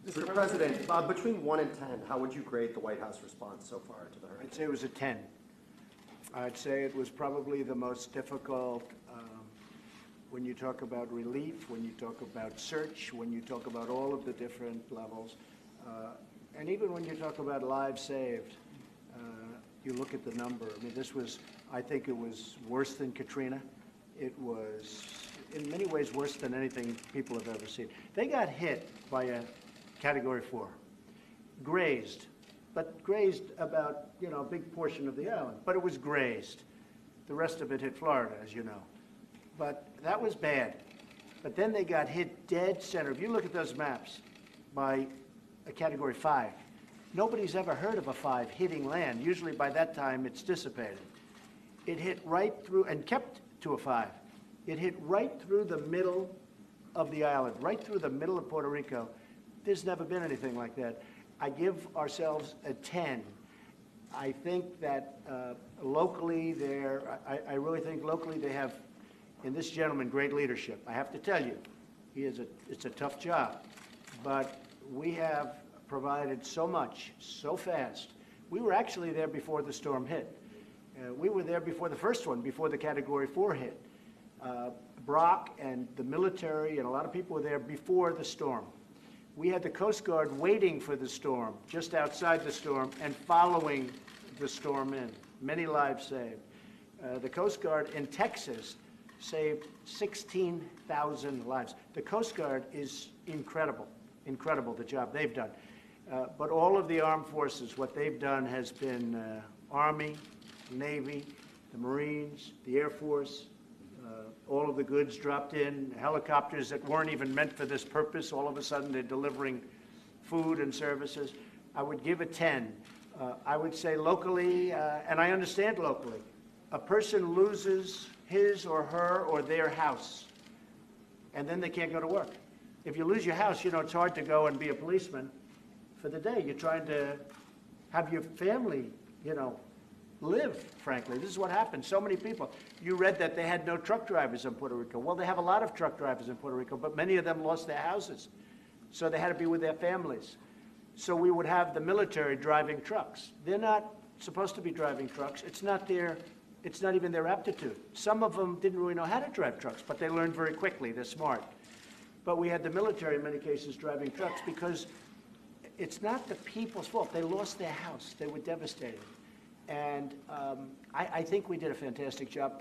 Mr. President, between 1 and 10, how would you grade the White House response so far to the hurricane? I'd say it was a 10. I'd say it was probably the most difficult when you talk about relief, when you talk about search, when you talk about all of the different levels, and even when you talk about lives saved. You look at the number. I mean, this was, I think it was worse than Katrina. It was, in many ways, worse than anything people have ever seen. They got hit by a Category 4, grazed, but grazed about, a big portion of the island, but it was grazed. The rest of it hit Florida, as you know. But that was bad. But then they got hit dead center. If you look at those maps by a Category 5, nobody's ever heard of a 5 hitting land. Usually by that time it's dissipated. It hit right through, and kept to a 5. It hit right through the middle of the island, right through the middle of Puerto Rico. There's never been anything like that. I give ourselves a 10. I think that locally I really think locally they have, in this gentleman, great leadership. I have to tell you, it's a tough job, but we have provided so much, so fast. We were actually there before the storm hit. We were there before the first one, before the Category 4 hit. Brock and the military and a lot of people were there before the storm. We had the Coast Guard waiting for the storm, just outside the storm, and following the storm in. Many lives saved. The Coast Guard in Texas saved 16,000 lives. The Coast Guard is incredible, the job they've done. But all of the armed forces, what they've done has been Army, Navy, the Marines, the Air Force, all of the goods dropped in, helicopters that weren't even meant for this purpose. All of a sudden, they're delivering food and services. I would give it 10. I would say locally, and I understand locally, a person loses his or her or their house, and then they can't go to work. If you lose your house, it's hard to go and be a policeman for the day. You're trying to have your family, live, frankly. This is what happened. So many people. You read that they had no truck drivers in Puerto Rico. Well, they have a lot of truck drivers in Puerto Rico, but many of them lost their houses. So they had to be with their families. So we would have the military driving trucks. They're not supposed to be driving trucks. It's not even their aptitude. Some of them didn't really know how to drive trucks, but they learned very quickly. They're smart. But we had the military, in many cases, driving trucks because it's not the people's fault. They lost their house. They were devastated. And I think we did a fantastic job. And